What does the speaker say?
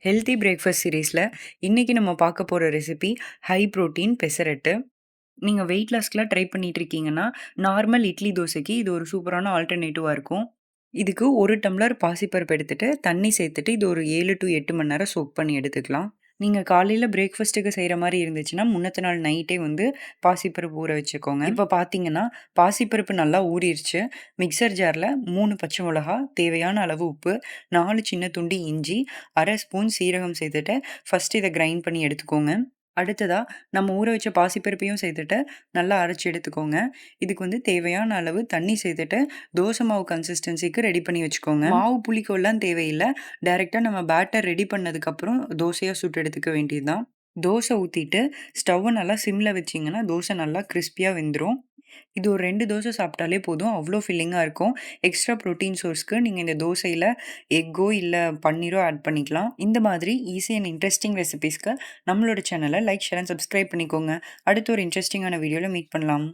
Healthy breakfast சீரீஸில் இன்றைக்கி நம்ம பார்க்க போகிற ரெசிபி ஹை புரோட்டீன் பெசரட்டு. நீங்கள் வெயிட் லாஸ்க்குலாம் ட்ரை பண்ணிட்டு இருக்கீங்கன்னா நார்மல் இட்லி தோசைக்கு இது ஒரு சூப்பரான ஆல்டர்னேட்டிவாக இருக்கும். இதுக்கு ஒரு டம்ளர் பாசிப்பருப்பு எடுத்துட்டு தண்ணி சேர்த்துட்டு இது ஒரு 7 to 8 மணி நேரம் சோக் பண்ணி எடுத்துக்கலாம். நீங்கள் காலையில் பிரேக்ஃபாஸ்ட்டுக்கு செய்கிற மாதிரி இருந்துச்சுன்னா முன்னத்த நாள் நைட்டே வந்து பாசிப்பருப்பு ஊற வச்சுக்கோங்க. இப்போ பார்த்தீங்கன்னா பாசிப்பருப்பு நல்லா ஊறிடுச்சு. மிக்சர் ஜாரில் 3 பச்சை மிளகா, தேவையான அளவு உப்பு, 4 சின்ன துண்டு இஞ்சி, அரை ஸ்பூன் சீரகம் சேர்த்துட்டு ஃபஸ்ட்டு இதை கிரைண்ட் பண்ணி எடுத்துக்கோங்க. அடுத்ததா நம்ம ஊற வச்ச பாசிப்பருப்பையும் சேர்த்துட்டு நல்லா அரைச்சு எடுத்துக்கோங்க. இதுக்கு வந்து தேவையான அளவு தண்ணி சேர்த்துட்டு தோசை மாவு கன்சிஸ்டன்சிக்கு ரெடி பண்ணி வச்சுக்கோங்க. மாவு புளிக்கோலாம் தேவையில்லை. டைரெக்டாக நம்ம பேட்டர் ரெடி பண்ணதுக்கப்புறம் தோசையாக சுட்டு எடுத்துக்க வேண்டியது தான். தோசை ஊற்றிட்டு ஸ்டவ்வை நல்லா சிம்மில் வச்சிங்கன்னா தோசை நல்லா கிறிஸ்பியாக வெந்துடும். இது ஒரு 2 தோசை சாப்பிட்டாலே போதும், அவ்வளோ ஃபில்லிங்காக இருக்கும். எக்ஸ்ட்ரா ப்ரோட்டீன் சோர்ஸ்க்கு நீங்கள் இந்த தோசையில் எக்கோ இல்லை பன்னீரோ ஆட் பண்ணிக்கலாம். இந்த மாதிரி ஈஸி அண்ட் இன்ட்ரெஸ்டிங் ரெசிபீஸ்க்கு நம்மளோட சேனலை லைக், ஷேர் அண்ட் சப்ஸ்கிரைப் பண்ணிக்கோங்க. அடுத்து ஒரு இன்ட்ரெஸ்டிங்கான வீடியோவில் மீட் பண்ணலாம்.